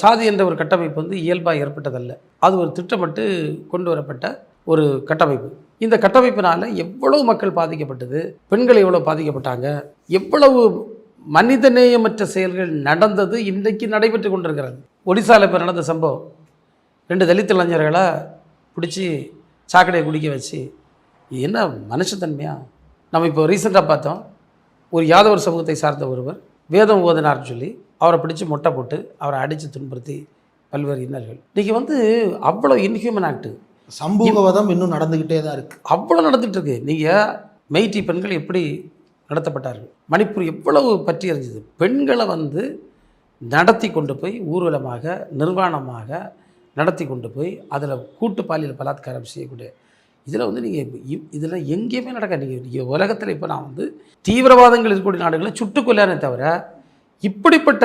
சாதி என்ற ஒரு கட்டமைப்பு வந்து இயல்பாக ஏற்பட்டதல்ல. அது ஒரு திட்டமிட்டு கொண்டு வரப்பட்ட ஒரு கட்டமைப்பு. இந்த கட்டமைப்பினால் எவ்வளவு மக்கள் பாதிக்கப்பட்டது, பெண்கள் எவ்வளோ பாதிக்கப்பட்டாங்க, எவ்வளவு மனிதநேயமற்ற செயல்கள் நடந்தது இன்றைக்கு நடைபெற்று கொண்டிருக்கிறது. ஒடிசாவில் இப்போ நடந்த சம்பவம், 2 தலித் இளைஞர்களை பிடிச்சி சாக்கடையை குடிக்க வச்சு, இது என்ன மனுஷத்தன்மையா? நம்ம இப்போ ரீசெண்டாக பார்த்தோம், ஒரு யாதவர் சமூகத்தை சார்ந்த ஒருவர் வேதம் ஓதினார்னு சொல்லி அவரை பிடிச்சி மொட்டை போட்டு அவரை அடித்து துன்புறுத்தி பல்வேறு இன்னல்கள். இன்றைக்கி வந்து அவ்வளோ இன்ஹியூமன் ஆக்டு, சமூகவாதம் இன்னும் நடந்துக்கிட்டே தான் இருக்குது. அவ்வளோ நடந்துகிட்டு இருக்கு. நீங்கள் மெய்ட்டி பெண்கள் எப்படி நடத்தப்பட்டார்கள், மணிப்பூர் எவ்வளவு பற்றி எறிஞ்சுது. பெண்களை வந்து நடத்தி கொண்டு போய் ஊர்வலமாக நிர்வாணமாக நடத்தி கொண்டு போய் அதில் கூட்டு பாலியல் பலாத்காரம் செய்யக்கூடிய இதில் வந்து நீங்கள் இதில் எங்கேயுமே நடக்க. நீங்கள் உலகத்தில் இப்போ நான் வந்து தீவிரவாதங்கள் இருக்கக்கூடிய நாடுகளை சுட்டுக்கொள்ளானே தவிர இப்படிப்பட்ட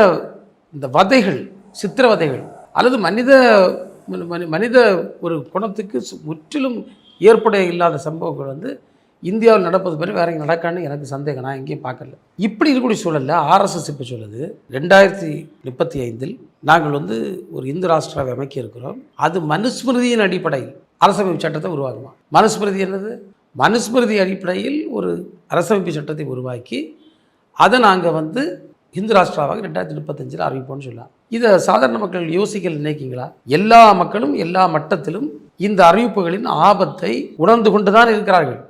இந்த வதைகள், சித்திரவதைகள் அல்லது மனித ஒரு குணத்துக்கு முற்றிலும் ஏற்பட இல்லாத சம்பவங்கள் வந்து இந்தியாவில் நடப்பது பிறகு வேற எங்கே நடக்கான்னு எனக்கு சந்தேகம். நான் எங்கேயும் பார்க்கல. இப்படி இருக்கக்கூடிய சூழலில் ஆர்எஸ்எஸ் இப்போ சொல்லுது 2035 நாங்கள் வந்து ஒரு இந்து ராஷ்டிராவை அமைக்க இருக்கிறோம், அது மனுஸ்மிருதியின் அடிப்படையில் அரசமைப்பு சட்டத்தை உருவாக்குமா. மனுஸ்மிருதி என்னது? மனுஸ்மிருதி அடிப்படையில் ஒரு அரசமைப்பு சட்டத்தை உருவாக்கி அதை நாங்கள் வந்து இந்து ராஷ்டிராவாக 2035 அறிவிப்போம்னு சொல்லலாம். இதை சாதாரண மக்கள் யோசிக்கல நினைக்கிங்களா? எல்லா மக்களும் எல்லா மட்டத்திலும் இந்த அறிவிப்புகளின் ஆபத்தை உணர்ந்து கொண்டு தான் இருக்கிறார்கள்.